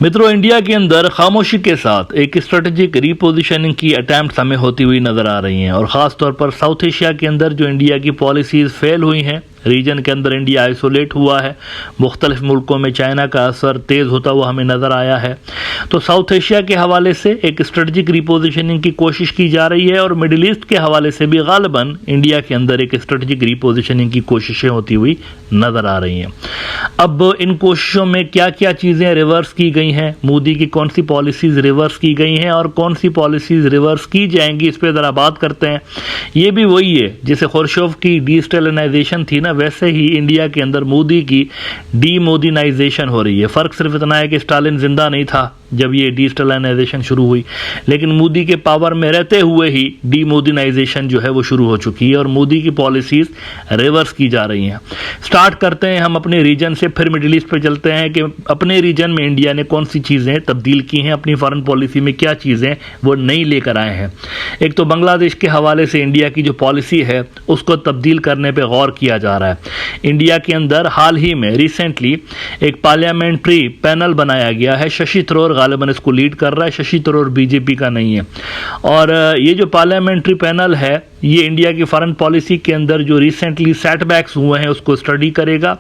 मित्रों, इंडिया के अंदर खामोशी के साथ एक स्ट्रेटेजिक रीपोजिशनिंग की अटेम्प्ट हमें होती हुई नजर आ रही हैं और ख़ास तौर पर साउथ एशिया के अंदर जो इंडिया की पॉलिसीज़ फेल हुई हैं, रीजन के अंदर इंडिया आइसोलेट हुआ है, मुख्तलिफ मुल्कों में चाइना का असर तेज़ होता हुआ हमें नज़र आया है। तो साउथ एशिया के हवाले से एक स्ट्रेटजिक रिपोजिशनिंग की कोशिश की जा रही है और मिडिल ईस्ट के हवाले से भी गालिबन इंडिया के अंदर एक स्ट्रेटजिक रिपोजिशनिंग की कोशिशें होती हुई नज़र आ रही हैं। अब इन कोशिशों में क्या क्या चीज़ें रिवर्स की गई हैं, मोदी की कौन सी पॉलिसीज़ रिवर्स की गई हैं और कौन सी पॉलिसीज़ रिवर्स की जाएंगी, इस पर ज़रा बात करते हैं। ये भी वही है जैसे खुर्शीफ की डिजिटलाइजेशन थी ना, वैसे ही इंडिया के अंदर मोदी की डीमोदिनाइजेशन हो रही है। फ़र्क सिर्फ इतना है कि स्टालिन जिंदा नहीं था जब ये डिजिटलाइजेशन शुरू हुई, लेकिन मोदी के पावर में रहते हुए ही डीमोदिनाइजेशन जो है वो शुरू हो चुकी है और मोदी की पॉलिसीज़ रिवर्स की जा रही हैं। स्टार्ट करते हैं हम अपने रीजन से, फिर मिडिल ईस्ट पे चलते हैं कि अपने रीजन में इंडिया ने कौन सी चीज़ें तब्दील की हैं, अपनी फॉरेन पॉलिसी में क्या चीज़ें वो नई लेकर आए हैं। एक तो बांग्लादेश के हवाले से इंडिया की जो पॉलिसी है उसको तब्दील करने पर गौर किया जा रहा है। इंडिया के अंदर हाल ही में रिसेंटली एक पार्लियामेंट्री पैनल बनाया गया है, शशि थरूर गालिबन इसको लीड कर रहा है। शशि थरूर बीजेपी का नहीं है और ये जो पार्लियामेंट्री पैनल है ये इंडिया की फॉरेन पॉलिसी के अंदर जो रिसेंटली सेटबैक्स हुए हैं उसको स्टडी करेगा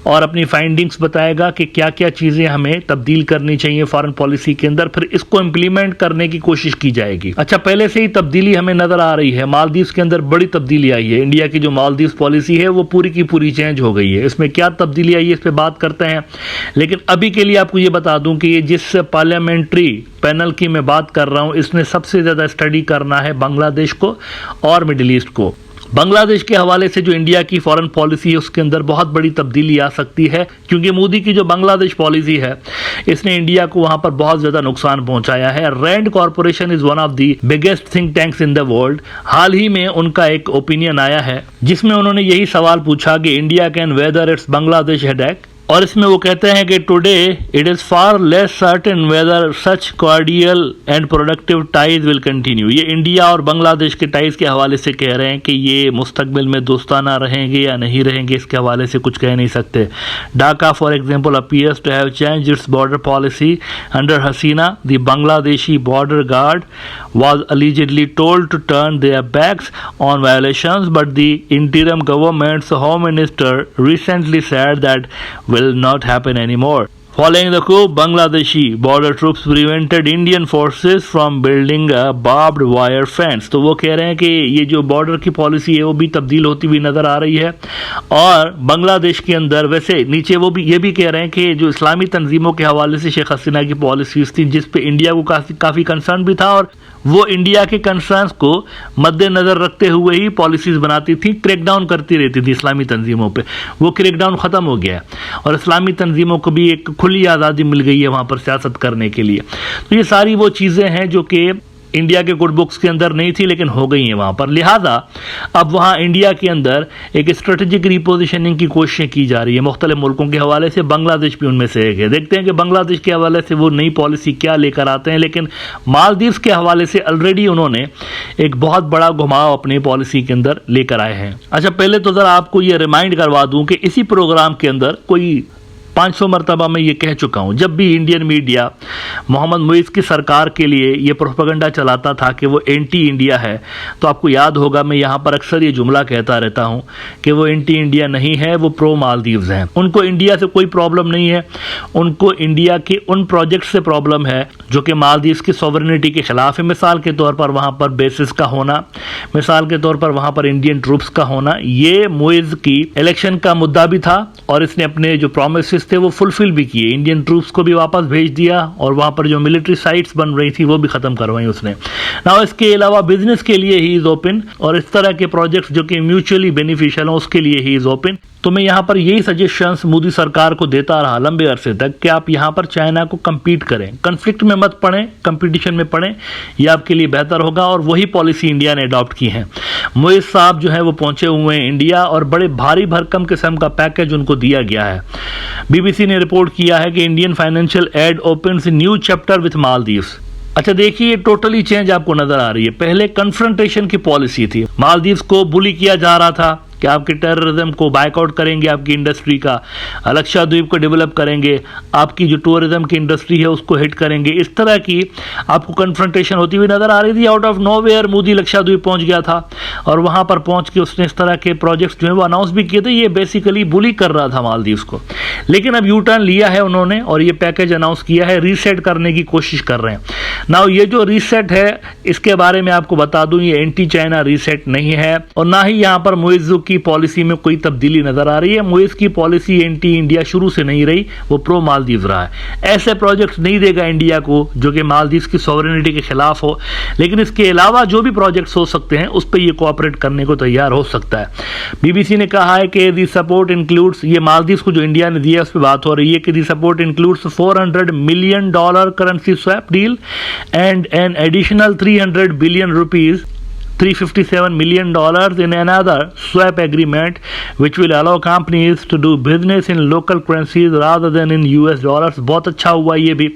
और अपनी फाइंडिंग्स बताएगा कि क्या क्या चीज़ें हमें तब्दील करनी चाहिए फॉरेन पॉलिसी के अंदर, फिर इसको इम्प्लीमेंट करने की कोशिश की जाएगी। अच्छा, पहले से ही तब्दीली हमें नज़र आ रही है। मालदीव्स के अंदर बड़ी तब्दीली आई है। इंडिया की जो मालदीव्स पॉलिसी है वो पूरी की पूरी चेंज हो गई है। इसमें क्या तब्दीली आई है इस पर बात करते हैं, लेकिन अभी के लिए आपको ये बता दूं कि ये जिस पार्लियामेंट्री पैनल की मैं बात कर रहा हूं इसने सबसे ज़्यादा स्टडी करना है बांग्लादेश को और मिडिल ईस्ट को। बांग्लादेश के हवाले से जो इंडिया की फॉरेन पॉलिसी है उसके अंदर बहुत बड़ी तब्दीली आ सकती है, क्योंकि मोदी की जो बांग्लादेश पॉलिसी है इसने इंडिया को वहां पर बहुत ज़्यादा नुकसान पहुंचाया है। Rand Corporation is one of the biggest think tanks in the world. हाल ही में उनका एक ओपिनियन आया है जिसमें उन्होंने यही सवाल पूछा कि India can weather its Bangladesh headache, और इसमें वो कहते हैं कि today it is far less certain whether such cordial and productive ties will continue. ये इंडिया और बांग्लादेश के टाइज के हवाले से कह रहे हैं कि ये मुस्तकबिल में दोस्ताना रहेंगे या नहीं रहेंगे, इसके हवाले से कुछ कह नहीं सकते। Dhaka for example appears to have change its border policy under Hasina. The Bangladeshi border guard was allegedly told to turn their backs on violations, but the interim government's home minister recently said that will not happen anymore. Following the coup, Bangladeshi border troops prevented Indian forces from building a barbed wire fence. तो वो कह रहे हैं कि ये जो border की policy है वो भी तब्दील होती हुई नज़र आ रही है। और बांग्लादेश के अंदर वैसे नीचे वो भी ये भी कह रहे हैं कि जो इस्लामी तंजीमों के हवाले से शेख हसीना की पॉलिसीज थी जिस पे इंडिया को काफ़ी कंसर्न भी था और वो इंडिया के कंसर्न्स को मद्देनज़र रखते हुए ही पॉलिसीज़ बनाती थी, क्रैकडाउन करती रहती थी इस्लामी तंजीमों पे। वो क्रैकडाउन ख़त्म हो गया है और इस्लामी तंजीमों को भी एक खुली आज़ादी मिल गई है वहाँ पर सियासत करने के लिए। तो ये सारी वो चीज़ें हैं जो कि इंडिया के गुड बुक्स के अंदर नहीं थी लेकिन हो गई हैं वहाँ पर। लिहाजा अब वहाँ इंडिया के अंदर एक स्ट्रेटेजिक रिपोजिशनिंग की कोशिशें की जा रही है मुख्तलिफ मुल्कों के हवाले से। बांग्लादेश भी उनमें से एक है। देखते हैं कि बांग्लादेश के हवाले से वो नई पॉलिसी क्या लेकर आते हैं। लेकिन मालदीव्स के हवाले से ऑलरेडी उन्होंने एक बहुत बड़ा घुमाव अपनी पॉलिसी के अंदर लेकर आए हैं। अच्छा, पहले तो ज़रा आपको ये रिमाइंड करवा दूँ कि इसी प्रोग्राम के अंदर कोई 500 मरतबा मैं ये कह चुका हूँ, जब भी इंडियन मीडिया मोहम्मद मुइज़ की सरकार के लिए ये प्रोपेगेंडा चलाता था कि वो एंटी इंडिया है, तो आपको याद होगा मैं यहाँ पर अक्सर ये जुमला कहता रहता हूँ कि वो एंटी इंडिया नहीं है, वो प्रो मालदीव्स हैं। उनको इंडिया से कोई प्रॉब्लम नहीं है, उनको इंडिया के उन प्रोजेक्ट से प्रॉब्लम है जो कि मालदीव्स की सॉवरेनिटी के खिलाफ है। मिसाल के तौर पर वहाँ पर बेसिस का होना, मिसाल के तौर पर वहाँ पर इंडियन ट्रूप्स का होना, ये मुइज़ की इलेक्शन का मुद्दा भी था और इसने अपने जो प्रोमिस थे वो फुलफिल भी किए। इंडियन ट्रूप्स को भी वापस भेज दिया और वहाँ पर जो मिलिट्री साइट्स बन रही थी वो भी ख़त्म करवाई उसने। ना इसके अलावा बिजनेस के लिए ही इज़ ओपन और इस तरह के प्रोजेक्ट्स जो कि म्यूचुअली बेनिफिशियल हो उसके लिए ही इज़ ओपन। तो मैं यहाँ पर यही सजेशंस मोदी सरकार को देता रहा लंबे अरसे तक कि आप यहाँ पर चाइना को कम्पीट करें, कन्फ्लिक्ट में मत पड़ें, कंपटीशन में पड़ें, ये आपके लिए बेहतर होगा। और वही पॉलिसी इंडिया ने अडॉप्ट की है। मुइज़ साहब जो है वो पहुँचे हुए हैं इंडिया और बड़े भारी भरकम किस्म का पैकेज उनको दिया गया है। बीबीसी ने रिपोर्ट किया है कि Indian financial aid opens new chapter with Maldives. अच्छा देखिए, टोटली चेंज आपको नजर आ रही है। पहले कन्फ्रंटेशन की पॉलिसी थी, मालदीव्स को बुली किया जा रहा था, कि आपके टेररिज्म को बाइकआउट करेंगे, आपकी इंडस्ट्री का लक्षद्वीप को डेवलप करेंगे, आपकी जो टूरिज्म की इंडस्ट्री है उसको हिट करेंगे। इस तरह की आपको कन्फ्रंटेशन होती हुई नजर आ रही थी। Out of nowhere Modi Lakshadweep पहुंच गया था और वहां पर पहुंच के उसने इस तरह के प्रोजेक्ट्स जो है वो अनाउंस भी किए थे। ये बेसिकली बुली कर रहा था मालदीव्स को, लेकिन अब यू टर्न लिया है उन्होंने और ये पैकेज अनाउंस किया है, रीसेट करने की कोशिश कर रहे हैं। नाउ ये जो रीसेट है इसके बारे में आपको बता दूं, ये एंटी चाइना रीसेट नहीं है और ना ही यहां पर मुइज़ की पॉलिसी में कोई तब्दीली नजर आ रही है। मुइज़ की पॉलिसी एंटी इंडिया शुरू से नहीं रही, वो प्रो मालदीव रहा है। ऐसे प्रोजेक्ट्स नहीं देगा इंडिया को जो कि मालदीव की सॉवरेनिटी के खिलाफ हो, लेकिन इसके अलावा जो भी प्रोजेक्ट्स हो सकते हैं उस पर ये कोऑपरेट करने को तैयार हो सकता है। बीबीसी ने कहा है कि दी सपोर्ट इंक्लूड्स, ये मालदीव को जो इंडिया ने दिया उस पर बात हो रही है कि the support includes $400 million currency swap deal and an additional 300 billion rupees, $357 million in another swap agreement which will allow companies to do business in local currencies rather than in US dollars। बहुत अच्छा हुआ ये भी,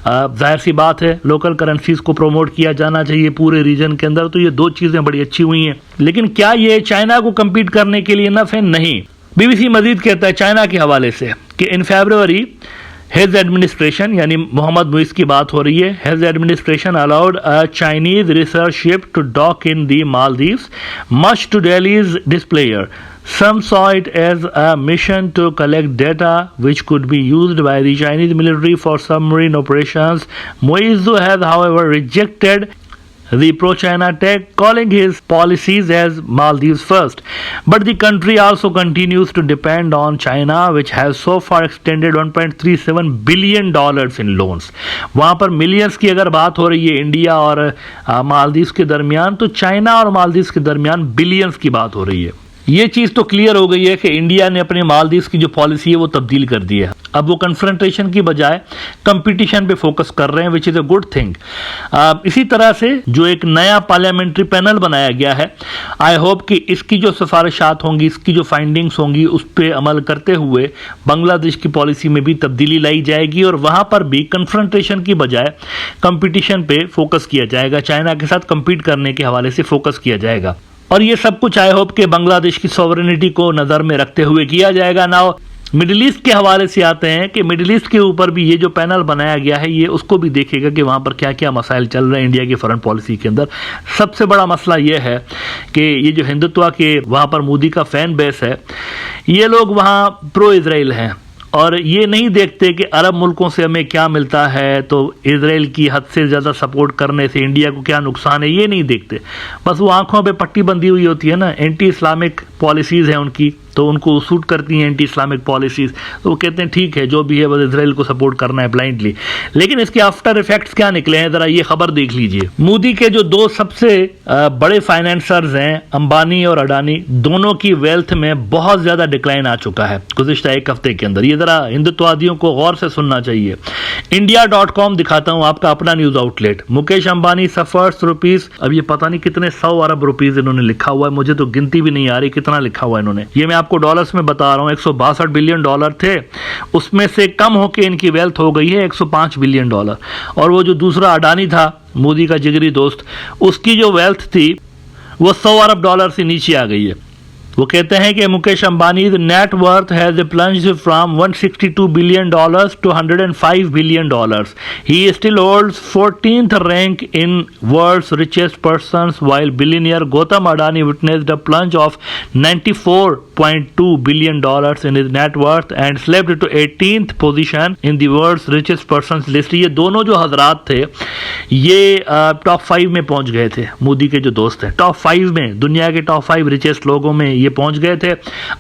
जाहिर सी बात है local currencies को promote किया जाना चाहिए पूरे रीजन के अंदर, तो ये दो चीज़ें बड़ी अच्छी हुई हैं। लेकिन क्या ये चाइना को कम्पीट करने के लिए इनफ है? नहीं। बीबीसी मजीद कहता है चाइना के हवाले से कि इन फरवरी His administration, यानी मोहम्मद मुइज़ की बात हो रही है, His administration allowed a Chinese research ship to dock in the Maldives, much to Delhi's displeasure. Some saw it as a mission to collect data which could be used by the Chinese military for submarine operations. Muizzu has, however, rejected the pro-China tag, calling his policies as Maldives first. But the country also continues to depend on China, which has so far extended $1.37 billion in loans. वहाँ पर millions की अगर बात हो रही है India और मालदीव्स के दरमियान, तो चाइना और मालदीव्स के दरमियान बिलियंस की बात हो रही है। ये चीज़ तो क्लियर हो गई है कि इंडिया ने अपने मालदीव्स की जो पॉलिसी है वो तब्दील कर दी है। अब वो कन्फ्रंटेशन की बजाय कंपटीशन पे फोकस कर रहे हैं, which is a good thing. इसी तरह से जो एक नया पार्लियामेंट्री पैनल बनाया गया है, आई होप कि इसकी जो सिफारिशात होंगी, इसकी जो फाइंडिंग्स होंगी, उस पर अमल करते हुए बांग्लादेश की पॉलिसी में भी तब्दीली लाई जाएगी और वहाँ पर भी कन्फ्रंटेशन की बजाय कंपटीशन पे फोकस किया जाएगा, चाइना के साथ कम्पीट करने के हवाले से फोकस किया जाएगा। और ये सब कुछ आई होप कि बांग्लादेश की सॉवरेनिटी को नज़र में रखते हुए किया जाएगा। नाउ मिडिल ईस्ट के हवाले से आते हैं कि मिडिल ईस्ट के ऊपर भी ये जो पैनल बनाया गया है ये उसको भी देखेगा कि वहाँ पर क्या क्या मसाइल चल रहे हैं इंडिया की फॉरेन पॉलिसी के अंदर। सबसे बड़ा मसला ये है कि ये जो हिंदुत्व के वहाँ पर मोदी का फैन बेस है, ये लोग वहाँ प्रो इजराइल हैं और ये नहीं देखते कि अरब मुल्कों से हमें क्या मिलता है, तो इजराइल की हद से ज़्यादा सपोर्ट करने से इंडिया को क्या नुकसान है, ये नहीं देखते। बस वो आंखों पे पट्टी बंधी हुई होती है ना, एंटी इस्लामिक पॉलिसीज़ हैं उनकी, तो उनको सूट करती हैं एंटी इस्लामिक पॉलिसीज़, तो वो कहते हैं ठीक है जो भी है बस इजराइल को सपोर्ट करना है ब्लाइंडली। लेकिन इसके आफ्टर इफेक्ट्स क्या निकले हैं ज़रा ये खबर देख लीजिए। मोदी के जो दो सबसे बड़े फाइनेंसर्स हैं, अंबानी और अडानी, दोनों की वेल्थ में बहुत ज़्यादा डिक्लाइन आ चुका है गुज़िश्ता एक हफ्ते के अंदर। ये ज़रा हिंदुत्ववादियों को गौर से सुनना चाहिए। India.com दिखाता हूँ, आपका अपना news outlet. Mukesh Ambani suffers rupees, अब ये पता नहीं कितने 100 अरब रुपीज़ इन्होंने लिखा हुआ है, मुझे तो गिनती भी नहीं आ रही कितना लिखा हुआ है इन्होंने। ये मैं आपको डॉलर्स में बता रहा हूँ, 162 बिलियन डॉलर थे, उसमें से कम होकर इनकी वेल्थ हो गई है 105 बिलियन डॉलर। और वो जो दूसरा अडानी था, मोदी का जिगरी दोस्त, उसकी जो वेल्थ थी वो 100 अरब डॉलर से नीचे आ गई है। वो कहते हैं कि Mukesh Ambani net worth has plunged from $162 billion to $105 billion. He still holds 14th rank in world's richest persons, while billionaire Gautam Adani witnessed a plunge of $94.2 billion in his net worth and slipped to 18th position in the world's richest persons list. ये दोनों जो हजरात थे ये top 5 में पहुंच गए थे, मोदी के जो दोस्त हैं टॉप 5 में, दुनिया के टॉप 5 रिचेस्ट लोगों में ये पहुंच गए थे।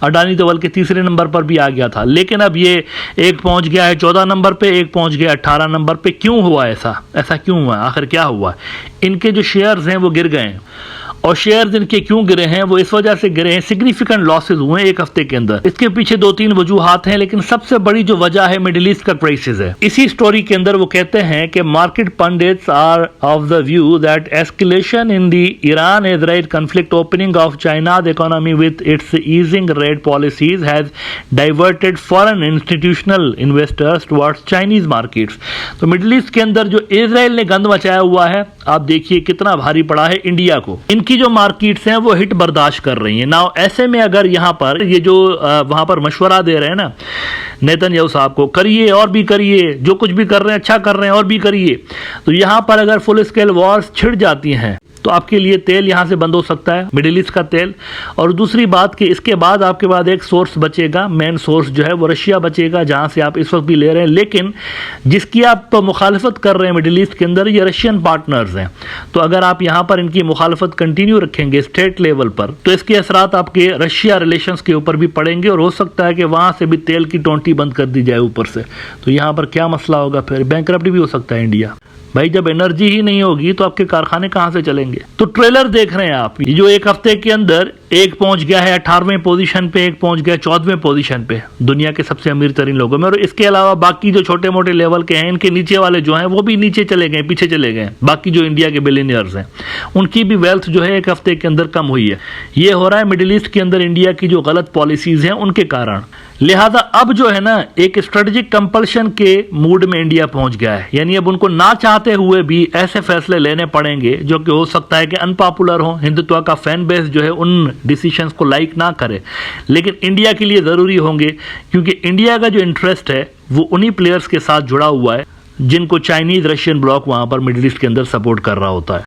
अडानी तो बल्कि तीसरे नंबर पर भी आ गया था, लेकिन अब ये एक पहुंच गया है 14 नंबर पे, एक पहुंच गया 18 नंबर पे। क्यों हुआ ऐसा क्यों हुआ, आखिर क्या हुआ? इनके जो शेयर्स हैं वो गिर गए हैं, और शेयर्स इनके क्यों गिरे हैं? वो इस वजह से गिरे हैं, सिग्निफिकेंट लॉसेस हुए एक हफ्ते के अंदर। इसके पीछे 2-3 वजूहात हैं, लेकिन सबसे बड़ी जो वजह है मिडिल ईस्ट का क्राइसिस है। इसी स्टोरी के अंदर वो कहते हैं कि market pundits are of the view that escalation in the Iran Israel conflict, opening of China's economy with its easing rate policies has diverted foreign institutional investors towards Chinese markets. तो middle east के अंदर जो Israel ने गंद मचाया हुआ है, आप देखिए कितना भारी पड़ा है इंडिया को। इनकी जो मार्केट्स हैं वो हिट बर्दाश्त कर रही हैं ना। ऐसे में अगर यहाँ पर ये जो वहाँ पर मशवरा दे रहे हैं ना नेतन्याहू साहब को, करिए और भी करिए, जो कुछ भी कर रहे हैं अच्छा कर रहे हैं और भी करिए, तो यहाँ पर अगर फुल स्केल वॉर्स छिड़ जाती हैं तो आपके लिए तेल यहाँ से बंद हो सकता है, मिडिल ईस्ट का तेल। और दूसरी बात कि इसके बाद आपके बाद एक सोर्स बचेगा, मेन सोर्स जो है वो रशिया बचेगा, जहाँ से आप इस वक्त भी ले रहे हैं, लेकिन जिसकी आप मुखालफत कर रहे हैं मिडिल ईस्ट के अंदर ये रशियन पार्टनर्स हैं। तो अगर आप यहाँ पर इनकी मुखालफत कंटिन्यू रखेंगे स्टेट लेवल पर, तो इसके असरात आपके रशिया रिलेशंस के ऊपर भी पड़ेंगे और हो सकता है कि वहाँ से भी तेल की टोंटी बंद कर दी जाए ऊपर से। तो यहाँ पर क्या मसला होगा, फिर बैंकरप्ट भी हो सकता है इंडिया। भाई जब एनर्जी ही नहीं होगी तो आपके कारखाने कहां से चलेंगे। तो ट्रेलर देख रहे हैं आप, ये जो एक हफ्ते के अंदर एक पहुंच गया है 18वें पोजीशन पे, एक पहुंच गया 14वें पोजीशन पे दुनिया के सबसे अमीर तरीन लोगों में। और इसके अलावा बाकी जो छोटे मोटे लेवल के हैं, इनके नीचे वाले जो हैं वो भी नीचे चले गए, पीछे चले गए। बाकी जो इंडिया के बिलियनियर्स हैं उनकी भी वेल्थ जो है एक हफ्ते के अंदर कम हुई है। ये हो रहा है मिडिल ईस्ट के अंदर इंडिया की जो गलत पॉलिसीज हैं उनके कारण। लिहाजा अब जो है ना एक स्ट्रेटेजिक कंपल्शन के मूड में इंडिया पहुंच गया है, यानी अब उनको ना चाहते हुए भी ऐसे फैसले लेने पड़ेंगे जो कि हो सकता है कि अनपॉपुलर हो, हिंदुत्व का फैन बेस जो है उन डिसीजंस को लाइक ना करे, लेकिन इंडिया के लिए ज़रूरी होंगे, क्योंकि इंडिया का जो इंटरेस्ट है वो उन्हीं प्लेयर्स के साथ जुड़ा हुआ है जिनको चाइनीज़ रशियन ब्लॉक वहाँ पर मिडिल ईस्ट के अंदर सपोर्ट कर रहा होता है।